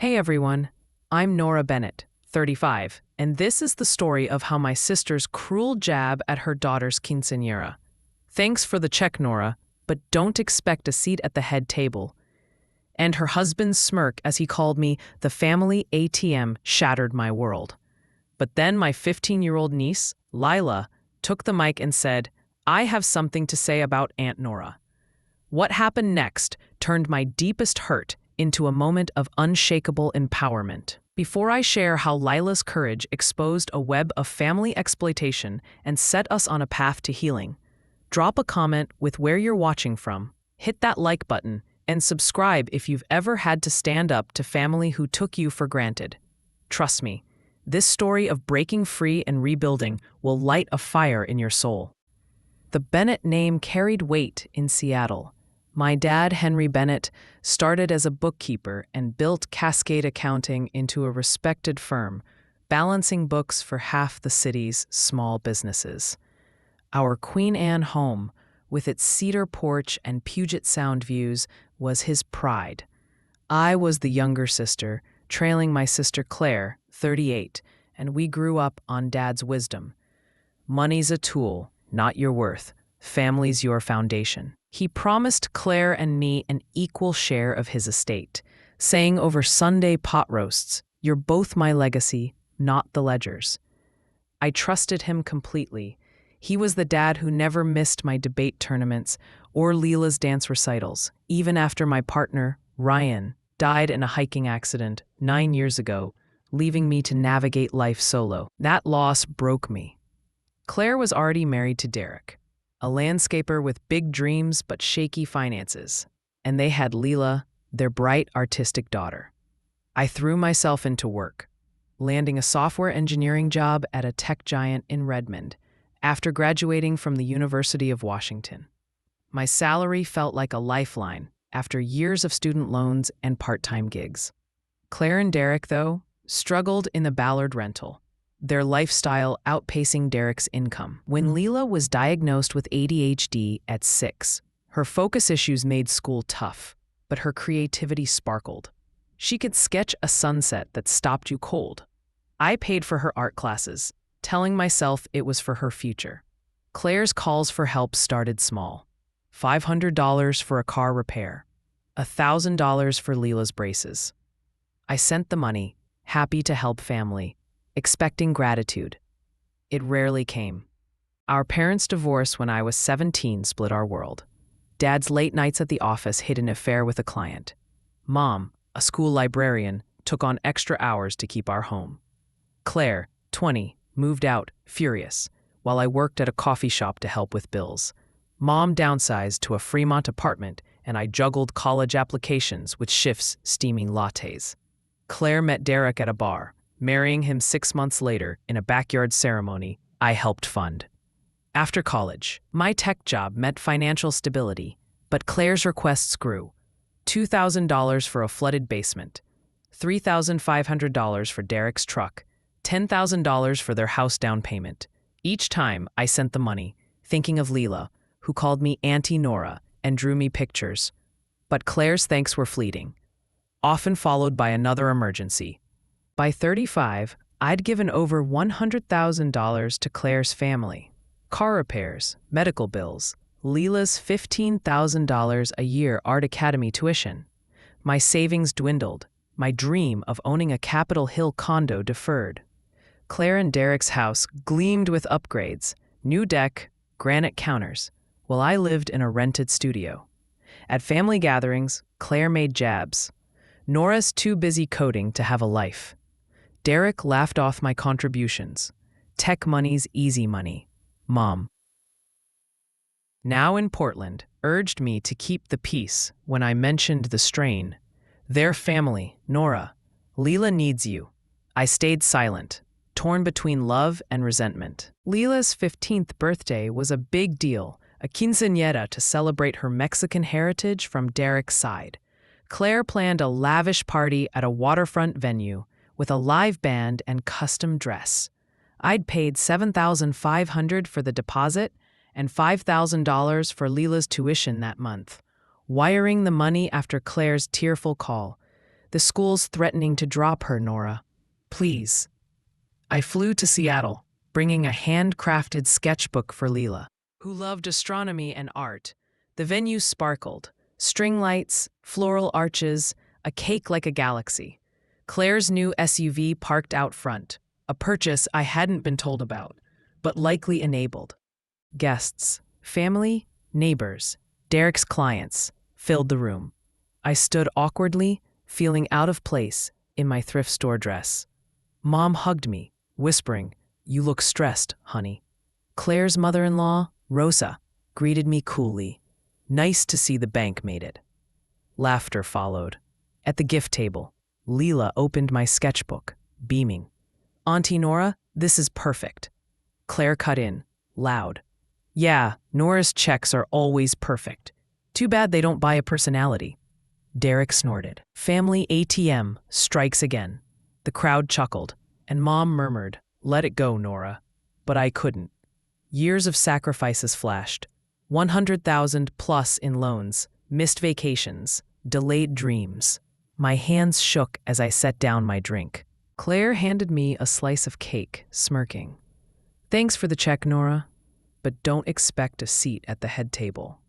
Hey everyone, I'm Nora Bennett, 35, and this is the story of how my sister's cruel jab at her daughter's quinceañera. Thanks for the check, Nora, but don't expect a seat at the head table. And her husband's smirk as he called me the family ATM shattered my world. But then my 15-year-old niece, Lila, took the mic and said, "I have something to say about Aunt Nora." What happened next turned my deepest hurt into a moment of unshakable empowerment. Before I share how Lila's courage exposed a web of family exploitation and set us on a path to healing, drop a comment with where you're watching from, hit that like button, and subscribe if you've ever had to stand up to family who took you for granted. Trust me, this story of breaking free and rebuilding will light a fire in your soul. The Bennett name carried weight in Seattle. My dad, Henry Bennett, started as a bookkeeper and built Cascade Accounting into a respected firm, balancing books for half the city's small businesses. Our Queen Anne home, with its cedar porch and Puget Sound views, was his pride. I was the younger sister, trailing my sister Claire, 38, and we grew up on Dad's wisdom. Money's a tool, not your worth. Family's your foundation. He promised Claire and me an equal share of his estate, saying over Sunday pot roasts, "You're both my legacy, not the ledger's." I trusted him completely. He was the dad who never missed my debate tournaments or Leela's dance recitals, even after my partner, Ryan, died in a hiking accident 9 years ago, leaving me to navigate life solo. That loss broke me. Claire was already married to Derek, a landscaper with big dreams but shaky finances, and they had Leela, their bright, artistic daughter. I threw myself into work, landing a software engineering job at a tech giant in Redmond after graduating from the University of Washington. My salary felt like a lifeline after years of student loans and part-time gigs. Claire and Derek, though, struggled in the Ballard rental, their lifestyle outpacing Derek's income. When Leela was diagnosed with ADHD at 6, her focus issues made school tough, but her creativity sparkled. She could sketch a sunset that stopped you cold. I paid for her art classes, telling myself it was for her future. Claire's calls for help started small. $500 for a car repair, $1,000 for Leela's braces. I sent the money, happy to help family, expecting gratitude. It rarely came. Our parents' divorce when I was 17 split our world. Dad's late nights at the office hid an affair with a client. Mom, a school librarian, took on extra hours to keep our home. Claire, 20, moved out, furious, while I worked at a coffee shop to help with bills. Mom downsized to a Fremont apartment, and I juggled college applications with shifts steaming lattes. Claire met Derek at a bar, marrying him 6 months later in a backyard ceremony I helped fund. After college, my tech job meant financial stability, but Claire's requests grew. $2,000 for a flooded basement, $3,500 for Derek's truck, $10,000 for their house down payment. Each time I sent the money, thinking of Leela, who called me Auntie Nora and drew me pictures. But Claire's thanks were fleeting, often followed by another emergency. By 35, I'd given over $100,000 to Claire's family. Car repairs, medical bills, Leela's $15,000 a year art academy tuition. My savings dwindled, my dream of owning a Capitol Hill condo deferred. Claire and Derek's house gleamed with upgrades, new deck, granite counters, while I lived in a rented studio. At family gatherings, Claire made jabs. Nora's too busy coding to have a life. Derek laughed off my contributions. Tech money's easy money. Mom, now in Portland, urged me to keep the peace when I mentioned the strain. Their family, Nora. Leela needs you. I stayed silent, torn between love and resentment. Leela's 15th birthday was a big deal, a quinceañera to celebrate her Mexican heritage from Derek's side. Claire planned a lavish party at a waterfront venue with a live band and custom dress. I'd paid $7,500 for the deposit and $5,000 for Leela's tuition that month, wiring the money after Claire's tearful call. The school's threatening to drop her, Nora. Please. I flew to Seattle, bringing a handcrafted sketchbook for Leela, who loved astronomy and art. The venue sparkled. String lights, floral arches, a cake like a galaxy. Claire's new SUV parked out front, a purchase I hadn't been told about, but likely enabled. Guests, family, neighbors, Derek's clients filled the room. I stood awkwardly, feeling out of place in my thrift store dress. Mom hugged me, whispering, "You look stressed, honey." Claire's mother-in-law, Rosa, greeted me coolly. "Nice to see the bank made it." Laughter followed. At the gift table, Leela opened my sketchbook, beaming. "Auntie Nora, this is perfect." Claire cut in, loud. "Yeah, Nora's checks are always perfect. Too bad they don't buy a personality." Derek snorted. "Family ATM strikes again." The crowd chuckled, and Mom murmured, "Let it go, Nora." But I couldn't. Years of sacrifices flashed. 100,000 plus in loans, missed vacations, delayed dreams. My hands shook as I set down my drink. Claire handed me a slice of cake, smirking. "Thanks for the check, Nora, but don't expect a seat at the head table."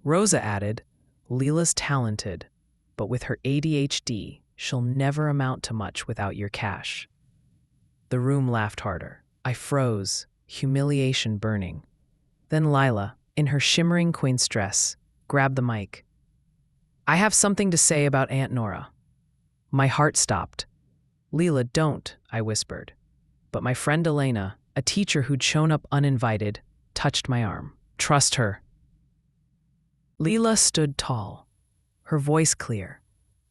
Rosa added, "Leela's talented, but with her ADHD, she'll never amount to much without your cash." The room laughed harder. I froze, humiliation burning. Then Lila, in her shimmering queen's dress, grabbed the mic. "I have something to say about Aunt Nora." My heart stopped. "Leela, don't," I whispered. But my friend Elena, a teacher who'd shown up uninvited, touched my arm. "Trust her." Leela stood tall, her voice clear.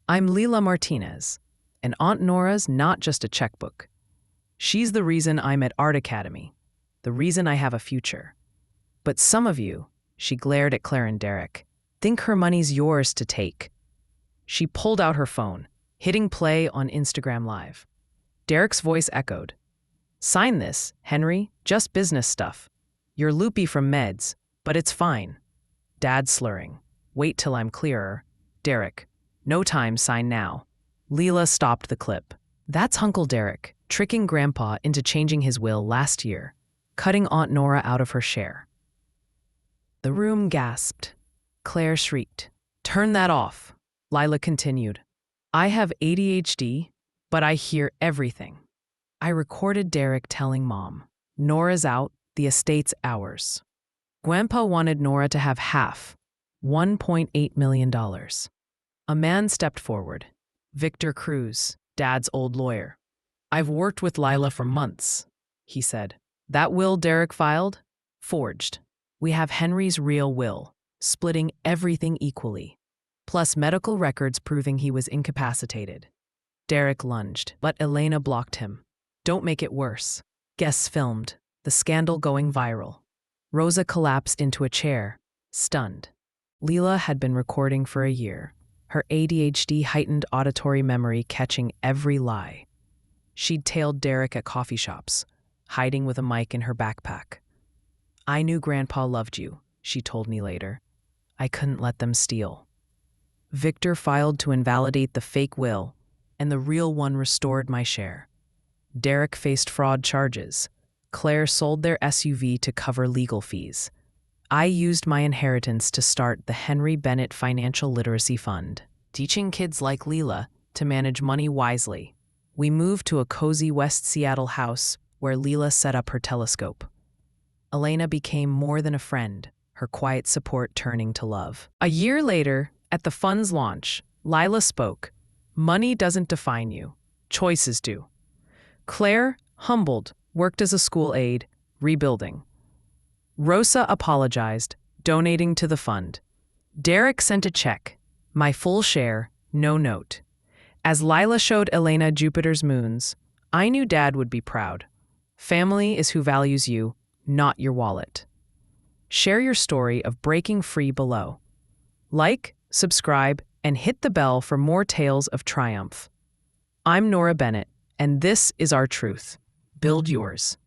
"I'm Leela Martinez, and Aunt Nora's not just a checkbook. She's the reason I'm at Art Academy, the reason I have a future. But some of you," she glared at Claire and Derek, "think her money's yours to take." She pulled out her phone, hitting play on Instagram Live. Derek's voice echoed. "Sign this, Henry, just business stuff. You're loopy from meds, but it's fine." Dad slurring. "Wait till I'm clearer." Derek. "No time, sign now." Leela stopped the clip. "That's Uncle Derek, tricking Grandpa into changing his will last year, cutting Aunt Nora out of her share." The room gasped. Claire shrieked. "Turn that off." Lila continued. "I have ADHD, but I hear everything." I recorded Derek telling Mom, "Nora's out, the estate's ours." Grandpa wanted Nora to have half, $1.8 million. A man stepped forward. Victor Cruz, Dad's old lawyer. "I've worked with Lila for months," he said. "That will Derek filed? Forged. We have Henry's real will, splitting everything equally, plus medical records proving he was incapacitated." Derek lunged, but Elena blocked him. "Don't make it worse." Guests filmed, the scandal going viral. Rosa collapsed into a chair, stunned. Leela had been recording for a year, her ADHD heightened auditory memory catching every lie. She'd tailed Derek at coffee shops, hiding with a mic in her backpack. "I knew Grandpa loved you," she told me later. "I couldn't let them steal." Victor filed to invalidate the fake will, and the real one restored my share. Derek faced fraud charges. Claire sold their SUV to cover legal fees. I used my inheritance to start the Nora Bennett Financial Literacy Fund, teaching kids like Leela to manage money wisely. We moved to a cozy West Seattle house where Leela set up her telescope. Elena became more than a friend, her quiet support turning to love. A year later, at the fund's launch, Lila spoke. "Money doesn't define you. Choices do." Claire, humbled, worked as a school aide, rebuilding. Rosa apologized, donating to the fund. Derek sent a check, my full share, no note. As Lila showed Elena Jupiter's moons, I knew Dad would be proud. Family is who values you, not your wallet. Share your story of breaking free below. Like, subscribe, and hit the bell for more tales of triumph. I'm Nora Bennett, and this is our truth. Build yours.